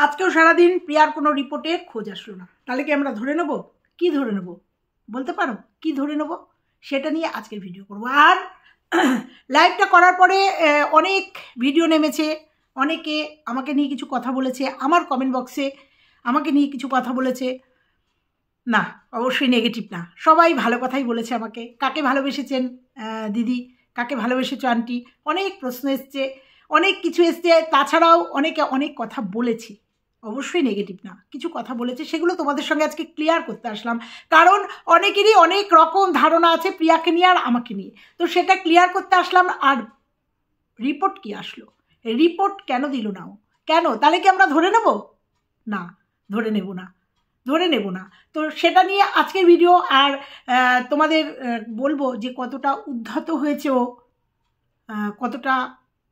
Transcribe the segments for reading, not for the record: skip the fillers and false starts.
আজকেও সারাদিন প্রিয়ার কোনো রিপোর্টের খোঁজ আসলো না। তাহলে কি আমরা ধরে নেব? কি ধরে নেব বলতে পারো? কি ধরে নেব সেটা নিয়ে আজকের ভিডিও করব। আর লাইভটা করার পরে অনেক ভিডিও নেমেছে, অনেকে আমাকে নিয়ে কিছু কথা বলেছে, আমার কমেন্ট বক্সে আমাকে নিয়ে কিছু কথা বলেছে। না, অবশ্যই নেগেটিভ না, সবাই ভালো কথাই বলেছে আমাকে। কাকে ভালোবেসেছেন দিদি, কাকে ভালোবেসেছো আন্টি, অনেক প্রশ্ন এসছে, অনেক কিছু এসছে। তাছাড়াও অনেকে অনেক কথা বলেছে, অবশ্যই নেগেটিভ না, কিছু কথা বলেছে, সেগুলো তোমাদের সঙ্গে আজকে ক্লিয়ার করতে আসলাম। কারণ অনেকেরই অনেক রকম ধারণা আছে প্রিয়াকে নিয়ে আর আমাকে নিয়ে, তো সেটা ক্লিয়ার করতে আসলাম। আর রিপোর্ট কি আসলো, রিপোর্ট কেন দিল না ও, কেন? তাহলে কি আমরা ধরে নেব? না, ধরে নেব না, ধরে নেব না। তো সেটা নিয়ে আজকের ভিডিও। আর তোমাদের বলবো যে কতটা উদ্ধত হয়েছে ও, কতটা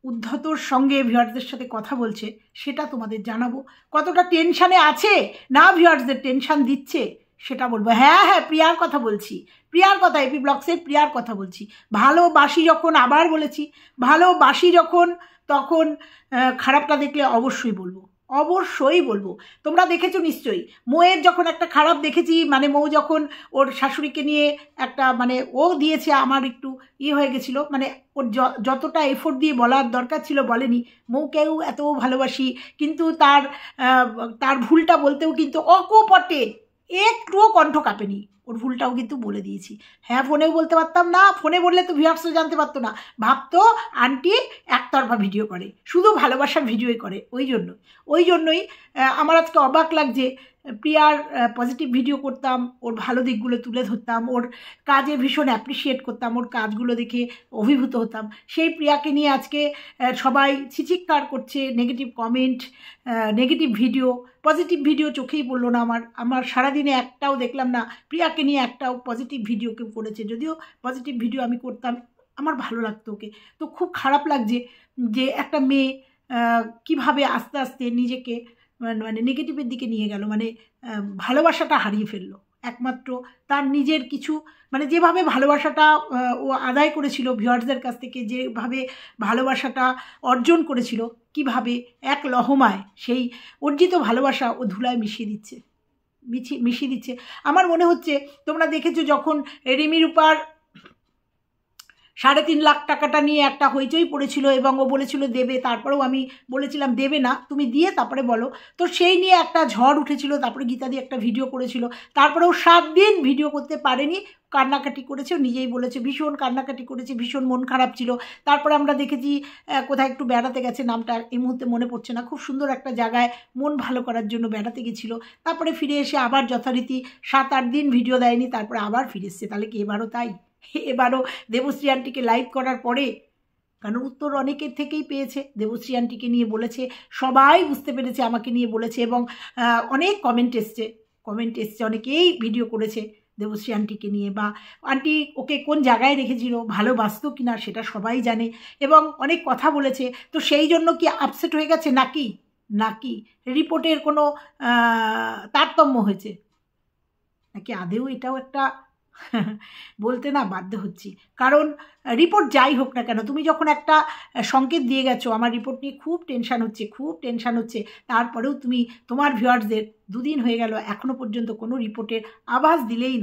উদ্ধতর সঙ্গে ভিউয়ার্সদের সাথে কথা বলছে সেটা তোমাদের জানাবো। কতটা টেনশানে আছে, না ভিউয়ার্সদের টেনশান দিচ্ছে সেটা বলবো। হ্যাঁ হ্যাঁ, প্রিয়ার কথা বলছি, প্রিয়ার কথা, এপি ব্লগসের প্রিয়ার কথা বলছি। ভালোবাসি যখন, আবার বলেছি, ভালোবাসি যখন, তখন খারাপটা দেখলে অবশ্যই বলবো, অবশ্যই বলবো। তোমরা দেখেছো নিশ্চয়ই, মৌয়ের যখন একটা খারাপ দেখেছি, মানে মৌ যখন ওর শাশুড়িকে নিয়ে একটা মানে ও দিয়েছে, আমার একটু হয়ে গেছিলো, মানে ওর যতটা এফোর্ট দিয়ে বলার দরকার ছিল বলেনি। মৌকেও এত ভালোবাসি, কিন্তু তার ভুলটা বলতেও কিন্তু অকপটে একটুও কণ্ঠ কাঁপেনি, ওর ভুলটাও কিন্তু বলে দিয়েছি। হ্যাঁ, ফোনেও বলতে পারতাম না, ফোনে বললে তো ভিউয়ার্সরা জানতে পারতো না, ভাবতো আন্টি একতরফা ভিডিও করে, শুধু ভালোবাসার ভিডিওই করে। ওই জন্যই আমার আজকে অবাক লাগছে। প্রিয়ার পজিটিভ ভিডিও করতাম, ওর ভালো দিকগুলো তুলে ধরতাম, ওর কাজে ভীষণ অ্যাপ্রিসিয়েট করতাম, ওর কাজগুলো দেখে অভিভূত হতাম। সেই প্রিয়াকে নিয়ে আজকে সবাই চিচিৎকার করছে, negative comment, negative video. Positive video চোখেই পড়লো না আমার সারাদিনে একটাও দেখলাম না প্রিয়াকে নিয়ে একটাও পজিটিভ ভিডিও কেউ করেছে। যদিও পজিটিভ ভিডিও আমি করতাম, আমার ভালো লাগতো ওকে। তো খুব খারাপ লাগছে যে একটা মেয়ে কিভাবে আস্তে আস্তে নিজেকে মানে নেগেটিভের দিকে নিয়ে গেল, মানে ভালোবাসাটা হারিয়ে ফেললো। একমাত্র তার নিজের কিছু, মানে যেভাবে ভালোবাসাটা ও আদায় করেছিল ভিউয়ার্সদের কাছ থেকে, যেভাবে ভালোবাসাটা অর্জন করেছিল, কিভাবে এক লহমায় সেই অর্জিত ভালোবাসা ও ধুলায় মিশিয়ে দিচ্ছে। আমার মনে হচ্ছে তোমরা দেখেছো যখন রিমি রূপার 3.5 লাখ টাকাটা নিয়ে একটা হইচই পড়েছিল এবং ও বলেছিল দেবে, তারপরেও আমি বলেছিলাম দেবে না, তুমি দিয়ে তারপরে বলো। তো সেই নিয়ে একটা ঝড় উঠেছিল, তারপরে গীতা দিয়ে একটা ভিডিও করেছিল, তারপরেও 7 দিন ভিডিও করতে পারেনি, কান্নাকাটি করেছে, নিজেই বলেছে ভীষণ কান্নাকাটি করেছে, ভীষণ মন খারাপ ছিল। তারপরে আমরা দেখেছি কোথায় একটু বেড়াতে গেছে, নামটা এই মুহূর্তে মনে পড়ছে না, খুব সুন্দর একটা জায়গায় মন ভালো করার জন্য বেড়াতে গেছিলো। তারপরে ফিরে এসে আবার যথারীতি 7-8 দিন ভিডিও দেয়নি, তারপরে আবার ফিরে এসছে। তাহলে কি এবারও তাই? এবারও দেবশ্রী আন্টিকে লাইভ করার পরে, কারণ উত্তর অনেকের থেকেই পেয়েছে, দেবশ্রী আন্টিকে নিয়ে বলেছে, সবাই বুঝতে পেরেছে আমাকে নিয়ে বলেছে, এবং অনেক কমেন্ট এসছে, অনেকেই ভিডিও করেছে দেবশ্রী আন্টিকে নিয়ে, বা আন্টি ওকে কোন জায়গায় রেখেছিল, ভালোবাসতো কিনা সেটা সবাই জানে, এবং অনেক কথা বলেছে। তো সেই জন্য কি আপসেট হয়ে গেছে, নাকি রিপোর্টের কোনো তারতম্য হয়েছে, নাকি আদেও এটাও একটা বলতে না বাধ্য হচ্ছি। কারণ রিপোর্ট যাই হোক না কেন, তুমি যখন একটা সংকেত দিয়ে গেছো আমার রিপোর্ট নিয়ে খুব টেনশান হচ্ছে, তারপরেও তুমি তোমার ভিউয়ার্সদের 2 দিন হয়ে গেল এখনও পর্যন্ত কোনো রিপোর্টের আভাস দিলেই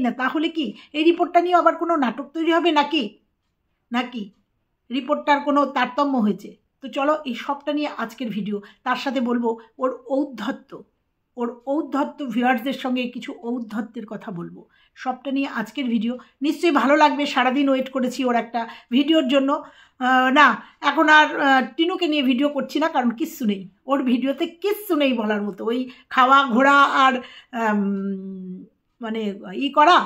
না, তাহলে কি এই রিপোর্টটা নিয়ে আবার কোনো নাটক তৈরি হবে নাকি রিপোর্টটার কোনো তারতম্য হয়েছে? তো চলো এই সবটা নিয়ে আজকের ভিডিও। তার সাথে বলবো ওর ঔদ্ধত্য ভিউয়ার্সদের সঙ্গে কিছু ঔদ্ধত্যের কথা বলবো, সবটা নিয়ে আজকের ভিডিও। নিশ্চয়ই ভালো লাগবে, সারাদিন ওয়েট করেছি ওর একটা ভিডিওর জন্য। না, এখন আর টিনুকে নিয়ে ভিডিও করছি না, কারণ কিচ্ছু নেই ওর ভিডিওতে, কিচ্ছু নেই বলার মতো। ওই খাওয়া ঘোরা আর মানে করা,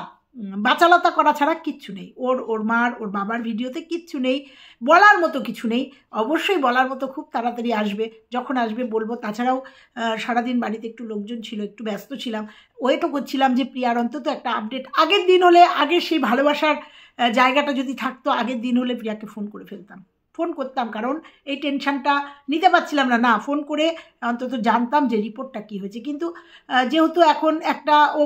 বাচালতা করা ছাড়া কিচ্ছু নেই ওর মার, ওর বাবার ভিডিওতে কিচ্ছু নেই, বলার মতো কিছু নেই। অবশ্যই বলার মতো খুব তাড়াতাড়ি আসবে, যখন আসবে বলবো। তাছাড়াও সারাদিন বাড়িতে একটু লোকজন ছিল, একটু ব্যস্ত ছিলাম, ওয়েটও করছিলাম যে প্রিয়ার অন্তত একটা আপডেট, আগের দিন হলে, আগের সেই ভালোবাসার জায়গাটা যদি থাকতো, আগের দিন হলে প্রিয়াকে ফোন করতাম, কারণ এই টেনশানটা নিতে পারছিলাম না, ফোন করে অন্তত জানতাম যে রিপোর্টটা কী হয়েছে। কিন্তু যেহেতু এখন একটা ও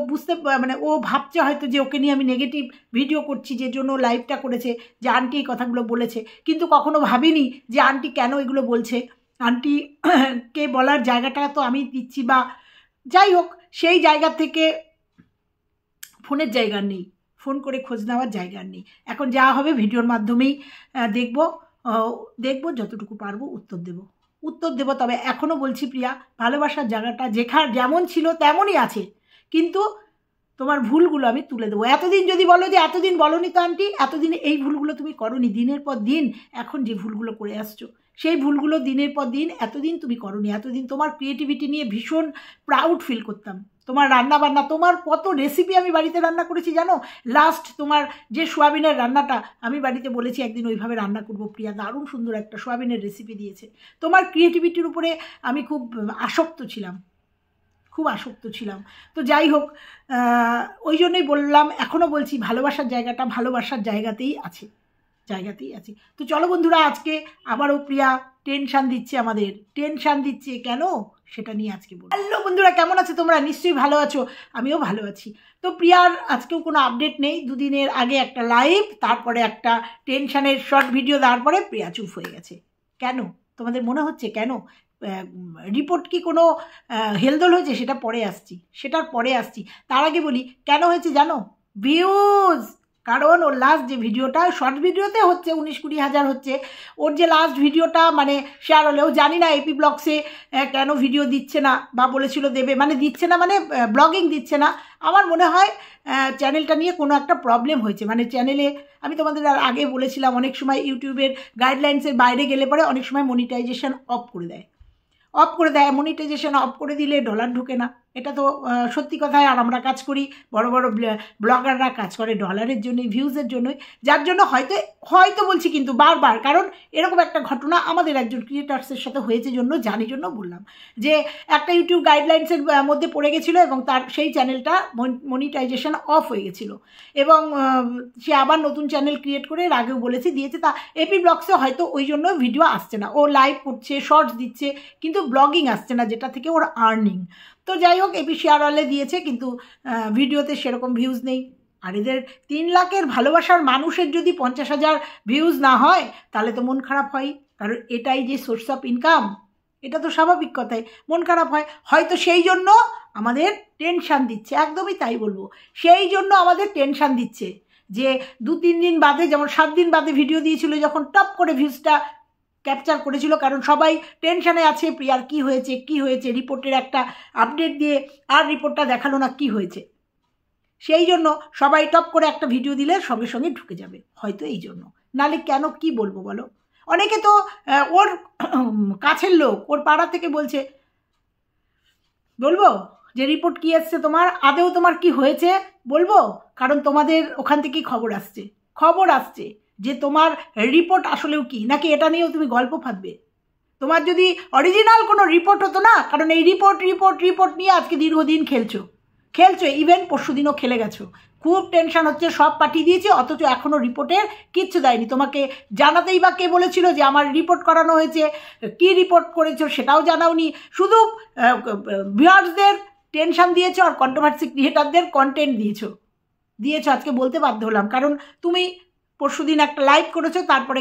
মানে ও ভাবছে হয়তো যে ওকে নিয়ে আমি নেগেটিভ ভিডিও করছি, যে জন্য লাইভটা করেছে, যে আন্টি এই কথাগুলো বলেছে, কিন্তু কখনো ভাবিনি যে আন্টি কেন এগুলো বলছে। আন্টিকে বলার জায়গাটা তো আমি দিচ্ছি, বা যাই হোক সেই জায়গা থেকে ফোনের জায়গা নেই, ফোন করে খোঁজ নেওয়ার জায়গা নেই। এখন যা হবে ভিডিওর মাধ্যমেই দেখব যতটুকু পারবো উত্তর দেব। তবে এখনও বলছি প্রিয়া, ভালোবাসার জায়গাটা যেমন ছিল তেমনই আছে, কিন্তু তোমার ভুলগুলো আমি তুলে দেবো। এতদিন যদি বলো যে এতদিন বলনি তো আন্টি, এতদিন এই ভুলগুলো তুমি করোনি, দিনের পর দিন এখন যে ভুলগুলো করে আসছো সেই ভুলগুলো দিনের পর দিন এতদিন তুমি করোনি। এতদিন তোমার ক্রিয়েটিভিটি নিয়ে ভীষণ প্রাউড ফিল করতাম। তোমার রান্না বান্না, তোমার কত রেসিপি আমি বাড়িতে রান্না করেছি জানো। লাস্ট তোমার যে সোয়াবিনের রান্নাটা আমি বাড়িতে বলেছি একদিন ওইভাবে রান্না করবো, প্রিয়া দারুণ সুন্দর একটা সোয়াবিনের রেসিপি দিয়েছে। তোমার ক্রিয়েটিভিটির উপরে আমি খুব আসক্ত ছিলাম। তো যাই হোক, ওই জন্যই বললাম, এখনও বলছি ভালোবাসার জায়গাটা ভালোবাসার জায়গাতেই আছে। তো চলো বন্ধুরা, আজকে আবারও প্রিয়া টেনশান দিচ্ছে কেন সেটা নিয়ে আজকে বলবো। হ্যালো বন্ধুরা, কেমন আছো তোমরা? নিশ্চয়ই ভালো আছো, আমিও ভালো আছি। তো প্রিয়ার আজকেও কোনো আপডেট নেই। দুদিনের আগে একটা লাইভ, তারপরে একটা টেনশানের শর্ট ভিডিও দেওয়ার পরে প্রিয়া চুপ হয়ে গেছে। কেন তোমাদের মনে হচ্ছে কেন? রিপোর্ট কি কোনো হেলদোল হয়েছে? সেটার পরে আসছি। তার আগে বলি কেন হয়েছে জানো? ভিউজ। কারণ ওর লাস্ট যে ভিডিওটা, শর্ট ভিডিওতে হচ্ছে 19-20 হাজার হচ্ছে, ওর যে লাস্ট ভিডিওটা মানে শেয়ার হলেও জানি না এপি ব্লগসে কেন ভিডিও দিচ্ছে না, বা বলেছিল দেবে, মানে দিচ্ছে না মানে ব্লগিং দিচ্ছে না। আমার মনে হয় চ্যানেলটা নিয়ে কোনো একটা প্রবলেম হয়েছে। মানে চ্যানেলে আমি তোমাদের আগে বলেছিলাম, অনেক সময় ইউটিউবের গাইডলাইন্সের বাইরে গেলে পরে অনেক সময় মনিটাইজেশন অফ করে দেয়। মনিটাইজেশন অফ করে দিলে ডলার ঢুকে না। এটা তো সত্যি কথাই। আর আমরা কাজ করি, বড় বড় ব্লগাররা কাজ করে ডলারের জন্যই, ভিউজের জন্যই, যার জন্য হয়তো বলছি কিন্তু বারবার, কারণ এরকম একটা ঘটনা আমাদের একজন ক্রিয়েটার্সের সাথে হয়েছে জন্য বললাম যে একটা ইউটিউব গাইডলাইন্সের মধ্যে পড়ে গেছিলো এবং তার সেই চ্যানেলটা মনিটাইজেশন অফ হয়ে গেছিলো, এবং সে আবার নতুন চ্যানেল ক্রিয়েট করে, এর আগেও বলেছি দিয়েছে। তা এপি ব্লগসে হয়তো ওই জন্য ভিডিও আসছে না, ও লাইভ করছে, শর্টস দিচ্ছে, কিন্তু ব্লগিং আসছে না, যেটা থেকে ওর আর্নিং। তো যাই হোক, এপি শেয়ার হলে দিয়েছে, কিন্তু ভিডিওতে সেরকম ভিউজ নেই। আর এদের 3 লাখের ভালোবাসার মানুষের যদি 50,000 ভিউজ না হয় তাহলে তো মন খারাপ হয়, কারণ এটাই যে সোর্স অফ ইনকাম, এটা তো স্বাভাবিক কথাই, মন খারাপ হয়। হয়তো সেই জন্য আমাদের টেনশান দিচ্ছে, একদমই তাই বলবো, সেই জন্য আমাদের টেনশান দিচ্ছে যে 2-3 দিন বাদে, যেমন 7 দিন বাদে ভিডিও দিয়েছিল, যখন টপ করে ভিউজটা ক্যাপচার করেছিল, কারণ সবাই টেনশানে আছে প্রিয়ার কি হয়েছে, রিপোর্টের একটা আপডেট দিয়ে আর রিপোর্টটা দেখালো না কি হয়েছে, সেই জন্য সবাই টপ করে একটা ভিডিও দিলে সঙ্গে সঙ্গে ঢুকে যাবে, হয়তো এই জন্য। নালে কেন, কি বলবো বলো? অনেকে তো ওর কাছের লোক, ওর পাড়া থেকে বলছে, বলবো যে রিপোর্ট কি এসছে তোমার, আদেও তোমার কি হয়েছে বলবো, কারণ তোমাদের ওখান থেকেই খবর আসছে যে তোমার রিপোর্ট আসলেও কি, নাকি এটা নিয়েও তুমি গল্প ফাঁদবে? তোমার যদি অরিজিনাল কোনো রিপোর্ট হতো না, কারণ এই রিপোর্ট নিয়ে আজকে দীর্ঘদিন খেলছো, ইভেন পরশু দিনও খেলে গেছো, খুব টেনশন হচ্ছে, সব পাঠিয়ে দিয়েছে, অথচ এখনও রিপোর্টের কিচ্ছু দেয়নি। তোমাকে জানাতেই বা কে বলেছিল যে আমার রিপোর্ট করানো হয়েছে? কি রিপোর্ট করেছো সেটাও জানাওনি, শুধু ভিউয়ার্সদের টেনশন দিয়েছো আর কন্ট্রোভার্সি ক্রিয়েটারদের কন্টেন্ট দিয়েছো। আজকে বলতে বাধ্য হলাম, কারণ তুমি পরশুদিন একটা লাইভ করেছো, তারপরে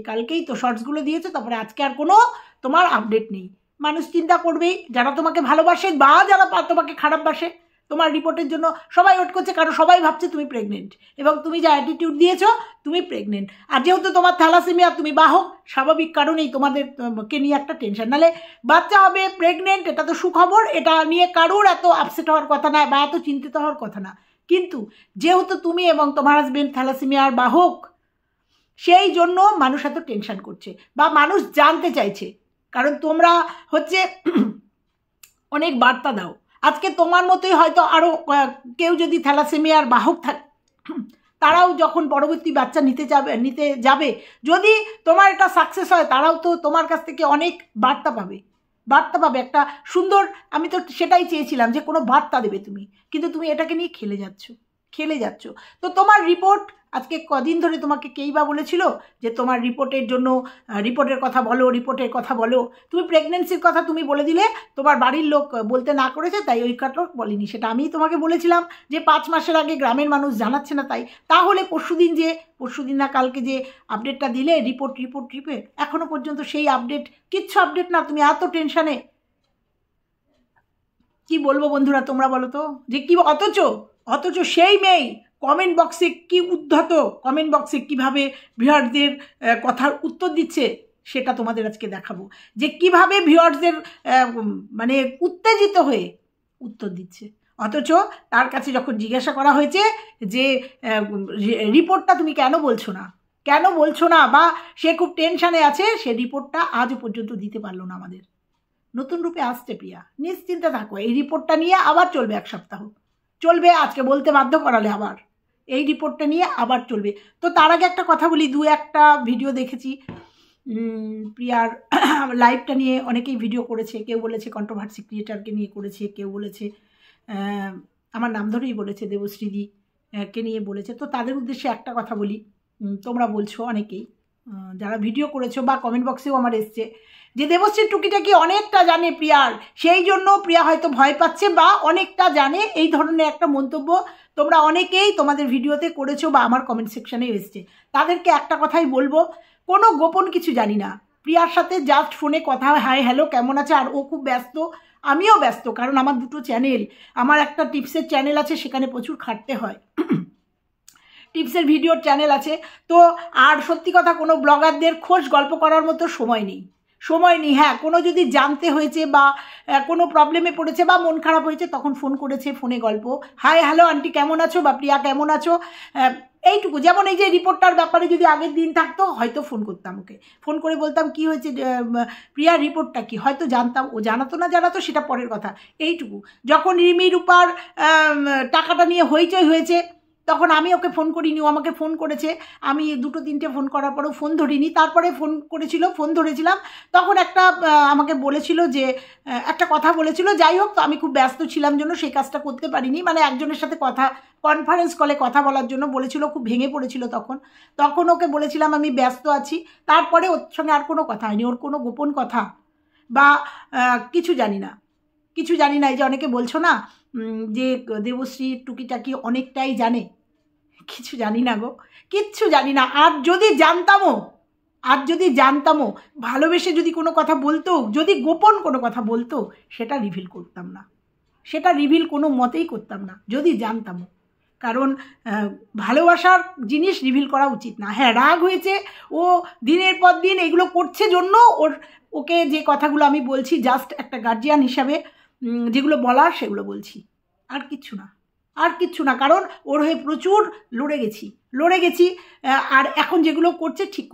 কালকেই তো শর্টসগুলো দিয়েছো, তারপরে আজকে আর কোনো তোমার আপডেট নেই। মানুষ চিন্তা করবেই, যারা তোমাকে ভালোবাসে বা যারা তোমাকে খারাপ বাসে, তোমার রিপোর্টের জন্য সবাই ওয়েট করছে, কারণ সবাই ভাবছে তুমি প্রেগনেন্ট, এবং তুমি যা অ্যাটিটিউড দিয়েছো তুমি প্রেগনেন্ট। আর যেহেতু তোমার থ্যালাসেমিয়া, তুমি বাহক, স্বাভাবিক কারণেই তোমাদেরকে নিয়ে একটা টেনশন। নাহলে বাচ্চা হবে, প্রেগনেন্ট, এটা তো সুখবর, এটা নিয়ে কারোর এত আপসেট হওয়ার কথা না বা এত চিন্তিত হওয়ার কথা না। কিন্তু যেহেতু তুমি এবং তোমার হাজবেন্ড থ্যালাসেমিয়ার বাহক, সেই জন্য মানুষ এত টেনশন করছে বা মানুষ জানতে চাইছে, কারণ তোমরা হচ্ছে অনেক বার্তা দাও। আজকে তোমার মতোই হয়তো আরও কেউ যদি থ্যালাসেমিয়ার বাহক থাকে, তারাও যখন পরবর্তী বাচ্চা নিতে যাবে, যদি তোমার এটা সাকসেস হয়, তারাও তো তোমার কাছ থেকে অনেক বার্তা পাবে, একটা সুন্দর। আমি তো সেটাই চেয়েছিলাম যে কোনো বার্তা দেবে তুমি, কিন্তু তুমি এটাকে নিয়ে খেলে যাচ্ছ। তো তোমার রিপোর্ট আজকে কদিন ধরে তোমাকে কেই বা বলেছিল যে তোমার রিপোর্টের জন্য রিপোর্টের কথা বলো, রিপোর্টের কথা বলো? তুমি প্রেগনেন্সির কথা তুমি বলে দিলে, তোমার বাড়ির লোক বলতে না করেছে, তাই ওই কথা বলিনি। সেটা আমি তোমাকে বলেছিলাম যে 5 মাসের আগে গ্রামের মানুষ জানাচ্ছে না, তাই তাহলে পরশুদিন না কালকে যে আপডেটটা দিলে রিপোর্ট এখনো পর্যন্ত সেই আপডেট, কিচ্ছু আপডেট না। তুমি এত টেনশানে, কি বলবো বন্ধুরা তোমরা বলো তো, যে কি অথচ সেই মেয়ে কমেন্ট বক্সে কি উদ্ধত, কমেন্ট বক্সে কিভাবে ভিউয়ারদের কথার উত্তর দিচ্ছে, সেটা তোমাদের আজকে দেখাবো, যে কিভাবে ভিউয়ারদের মানে উত্তেজিত হয়ে উত্তর দিচ্ছে। অথচ তার কাছে যখন জিজ্ঞাসা করা হয়েছে যে রিপোর্টটা তুমি কেন বলছো না, বা সে খুব টেনশানে আছে, সে রিপোর্টটা আজও পর্যন্ত দিতে পারলো না আমাদের। নতুন রূপে আসছে প্রিয়া, নিশ্চিন্তে থাকো। এই রিপোর্টটা নিয়ে আবার চলবে 1 সপ্তাহ, চলবে। আজকে বলতে বাধ্য করালে আবার এই রিপোর্টটা নিয়ে আবার চলবে। তো তার আগে একটা কথা বলি, 2-1টা ভিডিও দেখেছি প্রিয়ার লাইভটা নিয়ে, অনেকেই ভিডিও করেছে। কেউ বলেছে কন্ট্রোভার্সি ক্রিয়েটারকে নিয়ে করেছে, কেউ বলেছে আমার নাম ধরেই বলেছে দেবশ্রীদি কে নিয়ে বলেছে। তো তাদের উদ্দেশ্যে একটা কথা বলি, তোমরা বলছো অনেকেই যারা ভিডিও করেছো বা কমেন্ট বক্সেও আমার এসছে যে দেবশ্রীর টুকিটাকি অনেকটা জানে প্রিয়ার, সেই জন্য প্রিয়া হয়তো ভয় পাচ্ছে বা অনেকটা জানে, এই ধরনের একটা মন্তব্য তোমরা অনেকেই তোমাদের ভিডিওতে করেছো বা আমার কমেন্ট সেকশানে এসছে। তাদেরকে একটা কথাই বলবো, কোনো গোপন কিছু জানি না। প্রিয়ার সাথে জাস্ট ফোনে কথা, হাই হ্যালো কেমন আছে, আর ও খুব ব্যস্ত, আমিও ব্যস্ত, কারণ আমার 2টো চ্যানেল, আমার একটা টিপসের চ্যানেল আছে, সেখানে প্রচুর খাটতে হয়, টিপসের ভিডিওর চ্যানেল আছে। তো আর সত্যি কথা, কোনো ব্লগারদের খোঁজ গল্প করার মতো সময় নেই। হ্যাঁ, কোনো যদি জানতে হয়েছে বা কোনো প্রবলেমে পড়েছে বা মন খারাপ হয়েছে, তখন ফোন করেছে, ফোনে গল্প, হাই হ্যালো আন্টি কেমন আছো, বা প্রিয়া কেমন আছো, এইটুকু। যেমন এই যে রিপোর্টটার ব্যাপারে যদি আগের দিন থাকতো, হয়তো ফোন করতাম ওকে, ফোন করে বলতাম কি হয়েছে প্রিয়ার রিপোর্টটা কি, হয়তো জানতাম, ও জানাতো না জানাতো সেটা পরের কথা, এইটুকু। যখন রিমি রূপার টাকাটা নিয়ে হইচই হয়েছে, তখন আমি ওকে ফোন করিনি, ও আমাকে ফোন করেছে। আমি 2-3টে ফোন করার পরেও ফোন ধরিনি, তারপরে ফোন করেছিল, ফোন ধরেছিলাম। তখন একটা আমাকে বলেছিল যে একটা কথা বলেছিল, যাই হোক, তো আমি খুব ব্যস্ত ছিলাম জন্য সেই কাজটা করতে পারিনি। মানে একজনের সাথে কনফারেন্স কলে কথা বলার জন্য বলেছিল, খুব ভেঙে পড়েছিল তখন ওকে বলেছিলাম আমি ব্যস্ত আছি। তারপরে ওর সঙ্গে আর কোনো কথা হয়নি, ওর কোনো গোপন কথা বা কিছু জানি না। এই যে অনেকে বলছো না যে দেবশ্রী টুকিটাকি অনেকটাই জানে, কিছু জানি না গো, কিচ্ছু জানি না। আর যদি জানতামও, ভালোবেসে যদি কোনো কথা বলতো, যদি গোপন কোনো কথা বলতো, সেটা রিভিল করতাম না, সেটা রিভিল কোনো মতেই করতাম না যদি জানতামও। কারণ ভালোবাসার জিনিস রিভিল করা উচিত না। হ্যাঁ, রাগ হয়েছে, ও দিনের পর দিন এগুলো করছে জন্য ওকে যে কথাগুলো আমি বলছি, জাস্ট একটা গার্জিয়ান হিসাবে যেগুলো বলার সেগুলো বলছি, আর কিচ্ছু না। কারণ ওর হয়ে প্রচুর লড়ে গেছি, আর এখন যেগুলো করছে ঠিক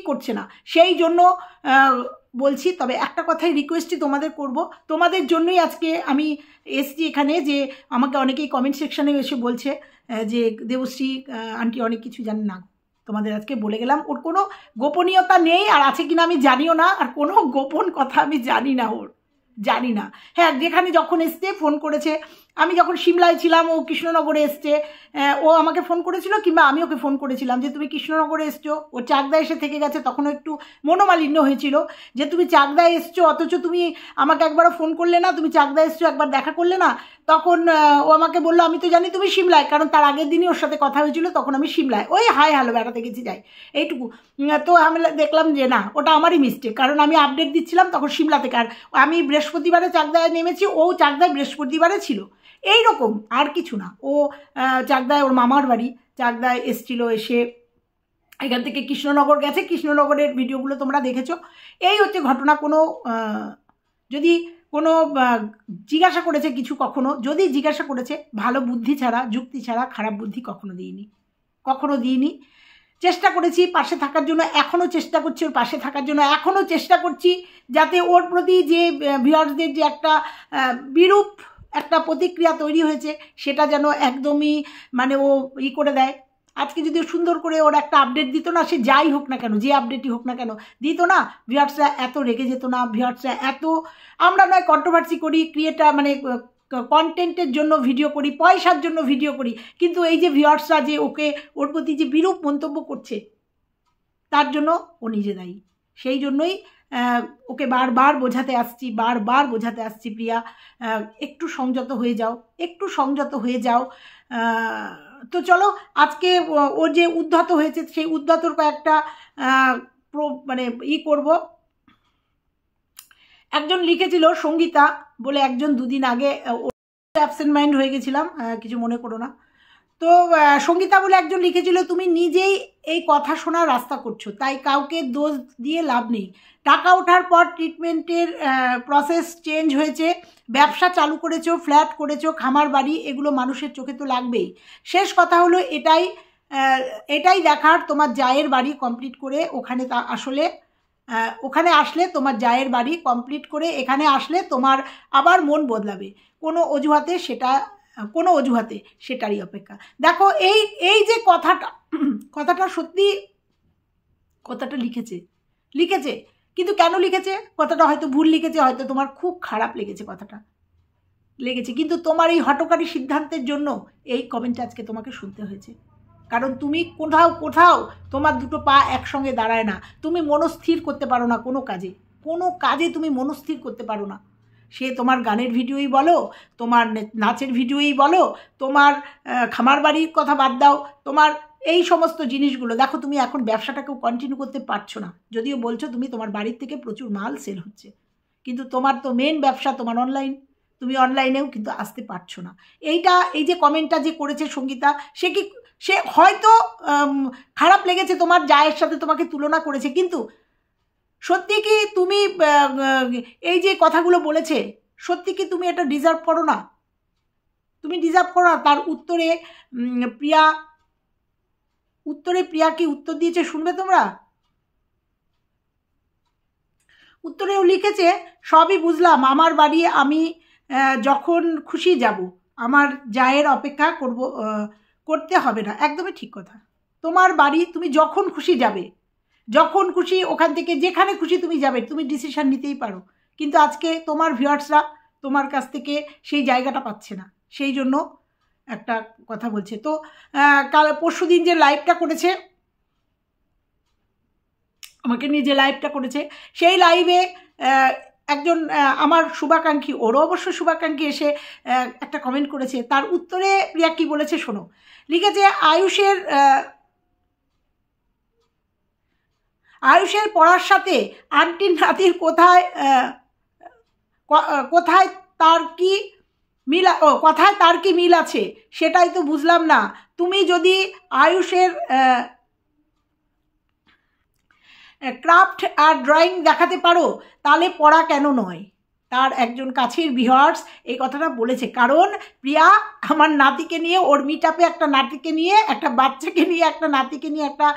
করছে না, সেই জন্য বলছি। তবে একটা কথাই রিকোয়েস্টই তোমাদের করব, তোমাদের জন্যই আজকে আমি এসছি এখানে, যে আমাকে অনেকেই কমেন্ট সেকশানে এসে বলছে যে দেবশ্রী আন্টি অনেক কিছু জানেন না। তোমাদের আজকে বলে গেলাম, ওর কোনো গোপনীয়তা নেই, আর আছে কিনা আমি জানিও না, আর কোনো গোপন কথা আমি জানি না। হ্যাঁ, যেখানে যখন এসছে ফোন করেছে, আমি যখন সিমলায় ছিলাম, ও কৃষ্ণনগরে এসছে, ও আমাকে ফোন করেছিল, কিংবা আমি ওকে ফোন করেছিলাম যে তুমি কৃষ্ণনগরে এসছো। ও চাকদা এসে থেকে গেছে, তখনও একটু মনোমালিন্য হয়েছিল যে তুমি চাকদায় এসছো, অথচ তুমি আমাকে একবারও ফোন করলে না, তুমি চাকদা এসছো, একবার দেখা করলে না। তখন ও আমাকে বললো আমি তো জানি তুমি সিমলায়, কারণ তার আগের দিনই ওর সাথে কথা হয়েছিল, তখন আমি সিমলায় ওই হাই হ্যালো বেড়াতে গেছি, যাই এইটুকু। তো আমি দেখলাম যে না, ওটা আমারই মিস্টেক, কারণ আমি আপডেট দিচ্ছিলাম তখন সিমলা থেকে, আর আমি বৃহস্পতিবারে চাকদায় নেমেছি, ও চাকদায় বৃহস্পতিবারে ছিল, এই রকম, আর কিছু না। ও চাকদায়, ওর মামার বাড়ি চাকদায় এসছিল, এসে এখান থেকে কৃষ্ণনগর গেছে, কৃষ্ণনগরের ভিডিওগুলো তোমরা দেখেছো। এই হচ্ছে ঘটনা। যদি কোনো জিজ্ঞাসা করেছে কিছু, যদি জিজ্ঞাসা করেছে, ভালো বুদ্ধি ছাড়া, যুক্তি ছাড়া খারাপ বুদ্ধি কখনো দিইনি। চেষ্টা করেছি পাশে থাকার জন্য, এখনও চেষ্টা করছি ওর পাশে থাকার জন্য, এখনও চেষ্টা করছি যাতে ওর প্রতি যে ভিউয়ার্সদের যে একটা বিরূপ একটা প্রতিক্রিয়া তৈরি হয়েছে, সেটা যেন একদমই মানে ও করে দেয়। আজকে যদি সুন্দর করে ওর একটা আপডেট দিত না, সে যাই হোক না কেন, যে আপডেটই হোক না কেন দিত না, ভিউয়ার্সরা এত রেগে যেত না, ভিউয়ার্সরা এত, আমরা নয় কন্ট্রোভার্সি করি, ক্রিয়েটার মানে কন্টেন্টের জন্য ভিডিও করি, পয়সার জন্য ভিডিও করি, কিন্তু এই যে ভিউয়ার্সরা যে ওর প্রতি যে বিরূপ মন্তব্য করছে তার জন্য ও নিজে দায়ী। সেই জন্যই ওকে বারবার বোঝাতে আসছি প্রিয়া একটু সংযত হয়ে যাও, একটু সংযত হয়ে যাও। তো চলো আজকে ও যে উদ্ধত হয়েছে সেই উদ্ধতর কয়েকটা মানে করব। একজন লিখেছিল, সঙ্গীতা বলে একজন, দুদিন আগে অ্যাবসেন্ট মাইন্ড হয়ে গেছিলাম, কিছু মনে করো না। তো সঙ্গীতা বলে একজন লিখেছিল, তুমি নিজেই এই কথা শোনার রাস্তা করছো, তাই কাউকে দোষ দিয়ে লাভ নেই। টাকা ওঠার পর ট্রিটমেন্টের প্রসেস চেঞ্জ হয়েছে, ব্যবসা চালু করেছো, ফ্ল্যাট করেছো, খামার বাড়ি, এগুলো মানুষের চোখে তো লাগবেই। শেষ কথা হলো এটাই দেখার, তোমার জায়ের বাড়ি কমপ্লিট করে ওখানে আসলে তোমার জায়ের বাড়ি কমপ্লিট করে এখানে আসলে তোমার আবার মন বদলাবে, কোনো অজুহাতে সেটারই অপেক্ষা। দেখো এই যে কথাটা সত্যি, কথাটা লিখেছে কিন্তু কেন লিখেছে, কথাটা হয়তো ভুল লিখেছে, হয়তো তোমার খুব খারাপ লেগেছে, কিন্তু তোমার এই হঠকারী সিদ্ধান্তের জন্য এই কমেন্টটা আজকে তোমাকে শুনতে হয়েছে। কারণ তুমি কোথাও তোমার দুটো পা একসঙ্গে দাঁড়ায় না, তুমি মনস্থির করতে পারো না কোনো কাজে তুমি মনস্থির করতে পারো না। সে তোমার গানের ভিডিওই বলো, তোমার নাচের ভিডিওই বলো, তোমার খামার বাড়ির কথা বাদ দাও, তোমার এই সমস্ত জিনিসগুলো দেখো, তুমি এখন ব্যবসাটাকেও কন্টিনিউ করতে পারছো না। যদিও বলছো তুমি তোমার বাড়ির থেকে প্রচুর মাল সেল হচ্ছে, কিন্তু তোমার তো মেন ব্যবসা তোমার অনলাইন, তুমি অনলাইনেও কিন্তু আসতে পারছো না। এই যে কমেন্টটা যে করেছে সঙ্গীতা, সে হয়তো খারাপ লেগেছে, তোমার জায়ের সাথে তোমাকে তুলনা করেছে, কিন্তু সত্যি কি তুমি এই যে কথাগুলো বলেছে, সত্যি কি তুমি এটা ডিজার্ভ করো না? তুমি ডিজার্ভ করো না? তার উত্তরে প্রিয়া কি উত্তর দিয়েছে শুনবে তোমরা? উত্তরেও লিখেছে, সবই বুঝলাম, আমার বাড়ি আমি যখন খুশি যাব, আমার জায়ের অপেক্ষা করতে হবে না। একদমই ঠিক কথা। তোমার বাড়ি তুমি যখন খুশি যাবে, যখন খুশি ওখান থেকে যেখানে খুশি তুমি যাবে, তুমি ডিসিশন নিতেই পারো। কিন্তু আজকে তোমার ভিউয়ার্সরা তোমার কাছ থেকে সেই জায়গাটা পাচ্ছে না, সেই জন্য একটা কথা বলছে। তো পরশু দিন যে লাইভটা করেছে, আমাকে নিয়ে যে লাইভটা করেছে, সেই লাইভে একজন আমার শুভাকাঙ্ক্ষী, ওরও অবশ্য শুভাকাঙ্ক্ষী, এসে একটা কমেন্ট করেছে। তার উত্তরে প্রিয়া কি বলেছে শোনো। লিখেছে, আয়ুষের পড়ার সাথে আন্টির নাতির কোথায় তার কি মিল আছে সেটাই তো বুঝলাম না। তুমি যদি আয়ুষের ক্রাফট আর ড্রয়িং দেখাতে পারো তাহলে পড়া কেন নয়। তার একজন কাছের ভিউয়ার্স এই কথাটা বলেছে, কারণ প্রিয়া আমার নাতিকে নিয়ে, ওর মিটআপে একটা নাতিকে নিয়ে, একটা বাচ্চাকে নিয়ে, একটা নাতিকে নিয়ে একটা,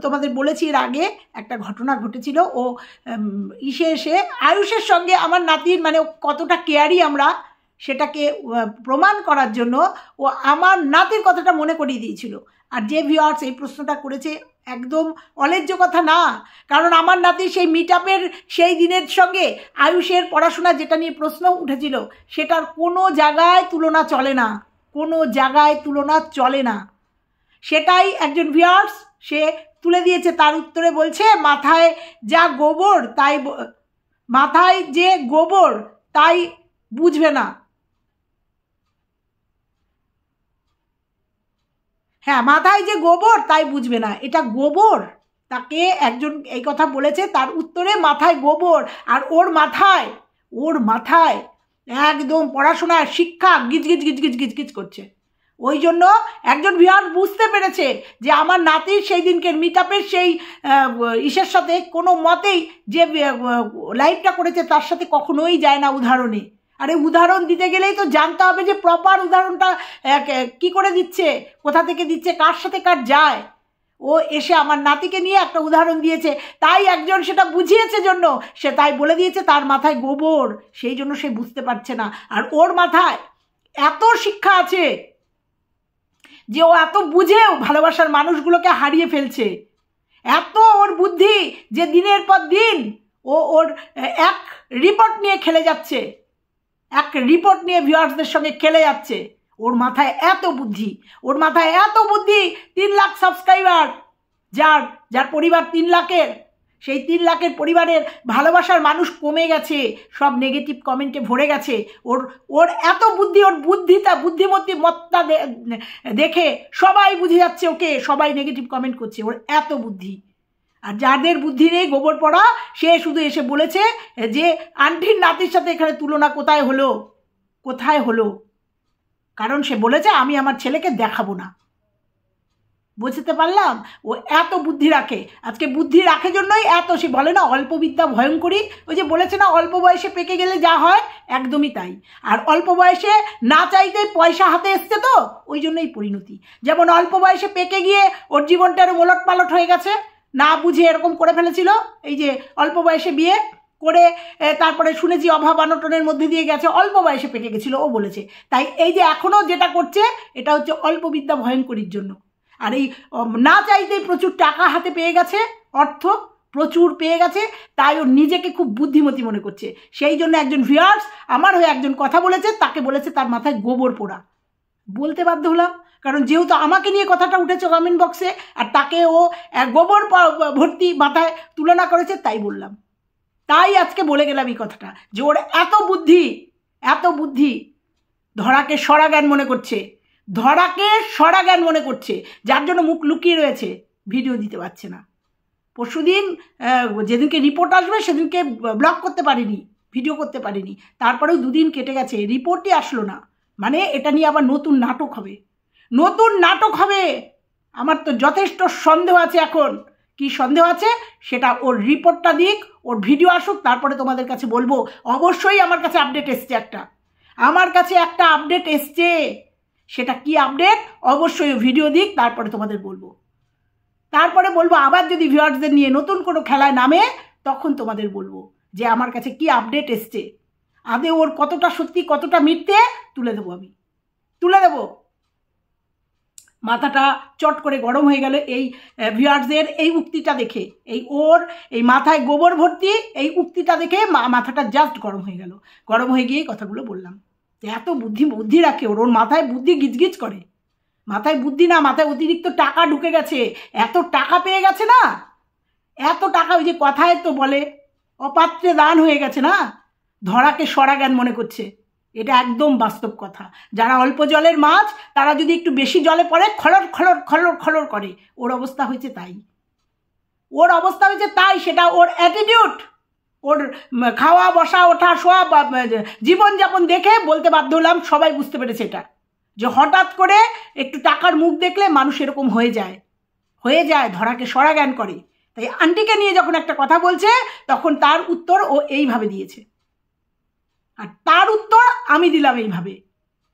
তোমাদের বলেছি এর আগে একটা ঘটনা ঘটেছিল। ও এসে আয়ুষের সঙ্গে আমার নাতির মানে কতটা কেয়ারি আমরা, সেটাকে প্রমাণ করার জন্য ও আমার নাতির কথাটা মনে করিয়ে দিয়েছিল। আর যে ভিউয়ার্স এই প্রশ্নটা করেছে, একদম অন্যায্য কথা না, কারণ আমার নাতি সেই মিটআপের সেই দিনের সঙ্গে আয়ুষের পড়াশোনা যেটা নিয়ে প্রশ্ন উঠেছিল, সেটার কোনো জায়গায় তুলনা চলে না। সেটাই একজন ভিউয়ার্স সে তুলে দিয়েছে, তার উত্তরে বলছে, মাথায় যে গোবর তাই বুঝবে না। হ্যাঁ, মাথায় যে গোবর তাই বুঝবে না, এটা গোবর। তাকে একজন এই কথা বলেছে, তার উত্তরে মাথায় গোবর, আর ওর মাথায় একদম পড়াশোনার শিক্ষা গিজ গিজ করছে। ওই জন্য একজন ভিউয়ার বুঝতে পেরেছে যে আমার নাতির সেই দিনকের মিটআপের সেই ইসের সাথে কোনো মতেই যে লাইভটা করেছে তার সাথে কখনোই যায় না উদাহরণে। আরে উদাহরণ দিতে গেলেই তো জানতে হবে যে প্রপার উদাহরণটা কি করে দিচ্ছে, কোথা থেকে দিচ্ছে, কার সাথে কার যায়। ও এসে আমার নাতিকে নিয়ে একটা উদাহরণ দিয়েছে, তাই একজন সেটা বুঝিয়েছে জন্য সে তাই বলে দিয়েছে তার মাথায় গোবর, সেই জন্য সে বুঝতে পারছে না। আর ওর মাথায় এত শিক্ষা আছে যে ও এত বুঝেও ভালোবাসার মানুষগুলোকে হারিয়ে ফেলছে। এত ওর বুদ্ধি যে দিনের পর দিন ওর এক রিপোর্ট নিয়ে খেলে যাচ্ছে। এক রিপোর্ট নিয়ে ভিউয়ার্সদের সঙ্গে খেলে যাচ্ছে। ওর মাথায় এত বুদ্ধি, ওর মাথায় এত বুদ্ধি। 3 লাখ সাবস্ক্রাইবার, যার যার পরিবার 3 লাখের, সেই 3 লাখের পরিবারের ভালোবাসার মানুষ কমে গেছে, সব নেগেটিভ কমেন্টে ভরে গেছে। ওর এত বুদ্ধি, ওর বুদ্ধিমত্তা দেখে সবাই বুঝে যাচ্ছে ওকে, সবাই নেগেটিভ কমেন্ট করছে। ওর এত বুদ্ধি। আর যাদের বুদ্ধি নেই, গোবর পড়া, সে শুধু এসে বলেছে যে আন্টির নাতির সাথে এখানে তুলনা কোথায় হলো, কোথায় হলো? কারণ সে বলেছে আমি আমার ছেলেকে দেখাবো না। বুঝতে পারলাম ও এত বুদ্ধি রাখে। আজকে বুদ্ধি রাখে জন্যই এত, সে বলে না অল্প বিদ্যা ভয়ঙ্করী, ওই যে বলেছে না অল্প বয়সে পেকে গেলে যা হয়, একদমই তাই। আর অল্প বয়সে না চাইতে পয়সা হাতে এসছে তো ওই জন্যই পরিণতি। যেমন অল্প বয়সে পেকে গিয়ে ওর জীবনটা আরো ওলট পালট হয়ে গেছে, না বুঝে এরকম করে ফেলেছিল। এই যে অল্প বয়সে বিয়ে করে তারপরে শুনেছি অভাব অনটনের মধ্যে দিয়ে গেছে, অল্প বয়সে পেকে গেছিল ও বলেছে। তাই এই যে এখনও যেটা করছে এটা হচ্ছে অল্প বিদ্যা ভয়ঙ্করীর জন্য। আর এই না চাইতেই প্রচুর টাকা হাতে পেয়ে গেছে, অর্থ প্রচুর পেয়ে গেছে, তাই ও নিজেকে খুব বুদ্ধিমতী মনে করছে। সেই জন্য একজন ভিউয়ার্স আমার হয়ে একজন কথা বলেছে, তাকে বলেছে তার মাথায় গোবর পোড়া। বলতে বাধ্য হলাম, কারণ যেহেতু আমাকে নিয়ে কথাটা উঠেছে কমেন্ট বক্সে, আর তাকে ও গোবর ভর্তি মাথায় তুলনা করেছে, তাই বললাম। তাই আজকে বলে গেলাম এই কথাটা, যে ওর এত বুদ্ধি, এত বুদ্ধি। ধরাকে সরা জ্ঞান মনে করছে, ধরাকে সরা জ্ঞান মনে করছে, যার জন্য মুখ লুকিয়ে রয়েছে, ভিডিও দিতে পারছে না। পরশুদিন যেদিনকে রিপোর্ট আসবে সেদিনকে ব্লগ করতে পারিনি, ভিডিও করতে পারিনি, তারপরেও 2 দিন কেটে গেছে, রিপোর্টই আসলো না। মানে এটা নিয়ে আবার নতুন নাটক হবে, নতুন নাটক হবে। আমার তো যথেষ্ট সন্দেহ আছে। এখন কি সন্দেহ আছে সেটা ওর রিপোর্টটা দিক, ওর ভিডিও আসুক, তারপরে তোমাদের কাছে বলবো। অবশ্যই আমার কাছে আপডেট এসছে একটা, আমার কাছে একটা আপডেট এসছে। সেটা কি আপডেট অবশ্যই ভিডিও দিক, তারপরে তোমাদের বলবো। তারপরে বলবো আবার যদি ভিউয়ার্সদের নিয়ে নতুন কোনো খেলায় নামে, তখন তোমাদের বলবো যে আমার কাছে কি আপডেট এসছে। আদে ওর কতটা সত্যি কতটা মিথ্যে তুলে দেবো, আমি তুলে দেবো। মাথাটা চট করে গরম হয়ে গেল এই ভিউয়ার্সদের এই উক্তিটা দেখে, ওর এই মাথায় গোবর ভর্তি এই উক্তিটা দেখে মাথাটা জাস্ট গরম হয়ে গেল। গরম হয়ে গিয়ে কথাগুলো বললাম। এত বুদ্ধি রাখে ওর মাথায় বুদ্ধি গিজগিজ করে। মাথায় বুদ্ধি না, মাথায় অতিরিক্ত টাকা ঢুকে গেছে, এত টাকা পেয়ে গেছে না, এত টাকা। ওই যে কথায় তো বলে অপাত্রে দান হয়ে গেছে না, ধরাকে সরা জ্ঞান মনে করছে। এটা একদম বাস্তব কথা। যারা অল্প জলের মাছ তারা যদি একটু বেশি জলে পড়ে খলর খলর খলর খলর করে, ওর অবস্থা হয়েছে তাই, ওর অবস্থা হয়েছে তাই। সেটা ওর অ্যাটিটিউড, ওর খাওয়া বসা ওঠা শোয়া জীবনযাপন দেখে বলতে বাধ্য হলাম, সবাই বুঝতে পেরেছে এটা, যে হঠাৎ করে একটু টাকার মুখ দেখলে মানুষ এরকম হয়ে যায়, ধরাকে সরা জ্ঞান করে। তাই আন্টিকে নিয়ে যখন একটা কথা বলছে তখন তার উত্তর ও এইভাবে দিয়েছে, আর তার উত্তর আমি দিলাম এইভাবে।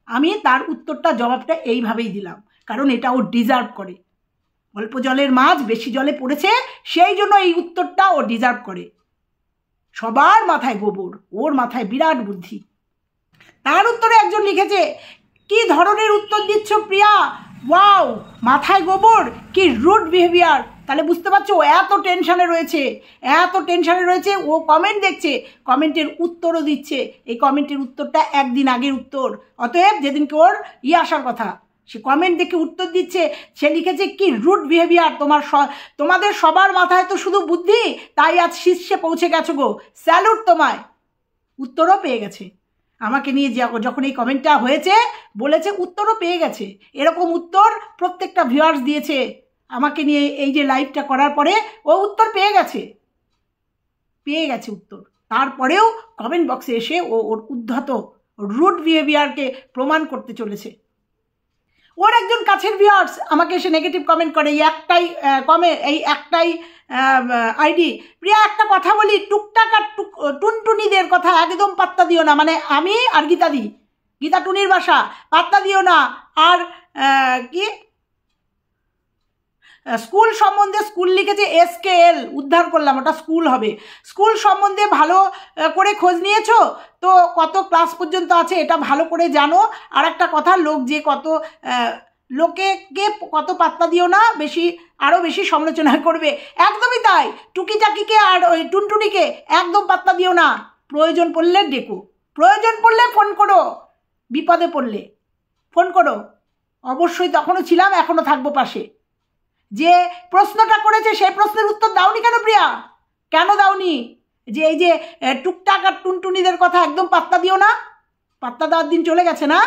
আমি তার উত্তরটা জবাবটা এইভাবেই দিলাম, কারণ এটা ও ডিজার্ভ করে। অল্প জলের মাছ বেশি জলে পড়েছে, সেই জন্য এই উত্তরটা ও ডিজার্ভ করে। সবার মাথায় গোবর, ওর মাথায় বিরাট বুদ্ধি। তার উত্তরে একজন লিখেছে, কি ধরনের উত্তর দিচ্ছ প্রিয়া, ওয়াও, মাথায় গোবর, কি রুড বিহেভিয়ার। তাহলে বুঝতে পারছো ও এত টেনশনে রয়েছে, ও কমেন্ট দেখছে, কমেন্টের উত্তরও দিচ্ছে। এই কমেন্টের উত্তরটা একদিন আগের উত্তর, অতএব যেদিনকে ওর আসার কথা সে কমেন্ট দেখে উত্তর দিচ্ছে। সে লিখেছে, কি রুড বিহেভিয়ার, তোমাদের সবার মাথায় তো শুধু বুদ্ধি, তাই আজ শীর্ষে পৌঁছে গেছো গো, স্যালুট তোমায়। উত্তরও পেয়ে গেছে। আমাকে নিয়ে যখন এই কমেন্টটা হয়েছে বলেছে উত্তরও পেয়ে গেছে। এরকম উত্তর প্রত্যেকটা ভিউয়ার্স দিয়েছে আমাকে নিয়ে, এই যে লাইভটা করার পরে ও উত্তর পেয়ে গেছে উত্তর। তারপরেও কমেন্ট বক্সে এসে ওর উদ্ধত রুড বিহেভিয়ারকে প্রমাণ করতে চলেছে। ওর একজন কাছের ভিউয়ার্স আমাকে এসে নেগেটিভ কমেন্ট করে, এই একটাই আইডি, প্রিয়া একটা কথা বলি, টুকটাক আর টুনটুনিদের কথা একদম পাত্তা দিও না। মানে আমি আর গীতা টুনির বাসা, পাত্তা দিও না। আর কি স্কুল সম্বন্ধে, স্কুল লিখেছে SKL, উদ্ধার করলাম, ওটা স্কুল হবে। স্কুল সম্বন্ধে ভালো করে খোঁজ নিয়েছো তো, কত ক্লাস পর্যন্ত আছে এটা ভালো করে জানো। আর একটা কথা, লোকে কত পাত্তা দিও না, আরও বেশি সমালোচনা করবে। একদমই তাই, টুকি চাকিকে আর ওই টুনটুনিকে একদম পাত্তা দিও না, প্রয়োজন পড়লে ডেকো। প্রয়োজন পড়লে ফোন করো, বিপদে পড়লে ফোন করো। অবশ্যই তখনও ছিলাম, এখনও থাকবো পাশে। যে প্রশ্নটা করেছে সেই প্রশ্নের উত্তর দাওনি কেন প্রিয়া? কেন দাওনি? যে এই যে টুকটাক আর টুনটুনিদের কথা একদম পাত্তা দিও না। পাত্তা দেওয়ার দিন চলে গেছে না?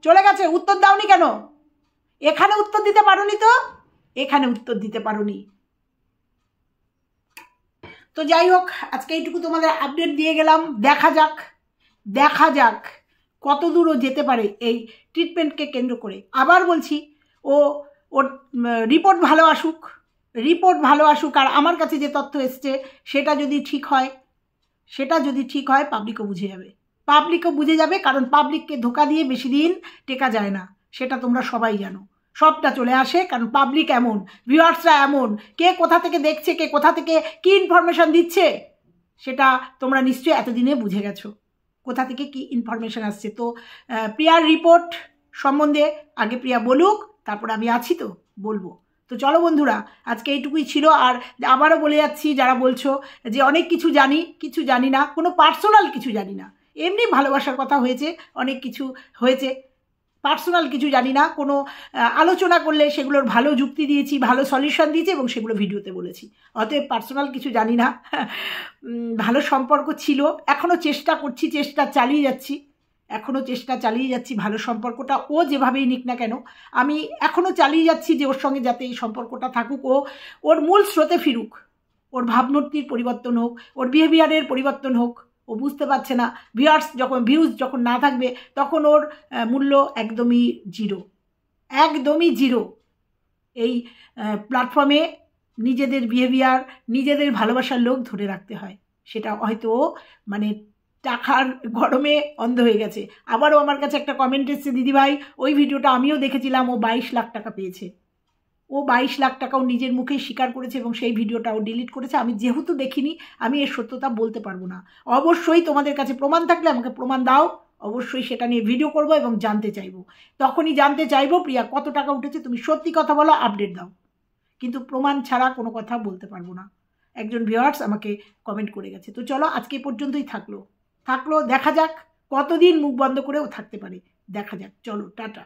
চলে গেছে। উত্তর দাওনি কেন? এখানে উত্তর দিতে পারোনি তো, এখানে উত্তর দিতে পারোনি। তো যাই হোক, আজকে এইটুকু তোমাদের আপডেট দিয়ে গেলাম। দেখা যাক কত দূর ও যেতে পারে এই ট্রিটমেন্টকে কেন্দ্র করে। আবার বলছি, ওর রিপোর্ট ভালো আসুক। আর আমার কাছে যে তথ্য এসছে সেটা যদি ঠিক হয় পাবলিকও বুঝে যাবে। কারণ পাবলিককে ধোকা দিয়ে বেশি দিন টেকা যায় না, সেটা তোমরা সবাই জানো। সবটা চলে আসে, কারণ পাবলিক এমন, ভিউয়ার্সরা এমন, কে কোথা থেকে দেখছে, কে কোথা থেকে কি ইনফরমেশন দিচ্ছে, সেটা তোমরা নিশ্চয়ই এতদিনে বুঝে গেছো কোথা থেকে কি ইনফরমেশন আসছে। তো প্রিয়ার রিপোর্ট সম্বন্ধে আগে প্রিয়া বলুক, তারপর আমি আছি তো বলবো। তো চলো বন্ধুরা, আজকে এইটুকুই ছিল। আর আবারও বলে যাচ্ছি, যারা বলছো যে অনেক কিছু জানি না, কোনো পার্সোনাল কিছু জানি না, এমনি ভালোবাসার কথা হয়েছে, অনেক কিছু হয়েছে, পার্সোনাল কিছু জানি না। কোনো আলোচনা করলে সেগুলোর ভালো যুক্তি দিয়েছি, ভালো সলিউশন দিয়েছি এবং সেগুলো ভিডিওতে বলেছি। অতএব পার্সোনাল কিছু জানি না। ভালো সম্পর্ক ছিল, এখনও চেষ্টা করছি, চেষ্টা চালিয়ে যাচ্ছি ভালো সম্পর্কটা ও যেভাবেই নিক না কেন, আমি এখনও চালিয়ে যাচ্ছি যে ওর সঙ্গে যাতে এই সম্পর্কটা থাকুক, ওর মূল স্রোতে ফিরুক, ওর ভাবমূর্তির পরিবর্তন হোক, ওর বিহেভিয়ারের পরিবর্তন হোক। ও বুঝতে পারছে না, ভিউজ যখন না থাকবে তখন ওর মূল্য একদমই জিরো। এই প্ল্যাটফর্মে নিজেদের বিহেভিয়ার, নিজেদের ভালোবাসার লোক ধরে রাখতে হয়। সেটা হয়তো মানে টাকার গরমে অন্ধ হয়ে গেছে। আবারও আমার কাছে একটা কমেন্ট এসছে, দিদিভাই ওই ভিডিওটা আমিও দেখেছিলাম, ও 22 লাখ টাকা পেয়েছে। ও 22 লাখ টাকাও নিজের মুখেই স্বীকার করেছে এবং সেই ভিডিওটা ও ডিলিট করেছে। আমি যেহেতু দেখিনি, আমি এর সত্যতা বলতে পারবো না। অবশ্যই তোমাদের কাছে প্রমাণ থাকলে আমাকে প্রমাণ দাও, অবশ্যই সেটা নিয়ে ভিডিও করব এবং জানতে চাইবো। তখনই জানতে চাইবো প্রিয়া কত টাকা উঠেছে, তুমি সত্যি কথা বলো, আপডেট দাও। কিন্তু প্রমাণ ছাড়া কোনো কথা বলতে পারবো না। একজন ভিউয়ার্স আমাকে কমেন্ট করে গেছে। তো চলো, আজকে পর্যন্তই থাকলো। দেখা যাক কতদিন মুখ বন্ধ করেও থাকতে পারে, দেখা যাক। চলো, টাটা।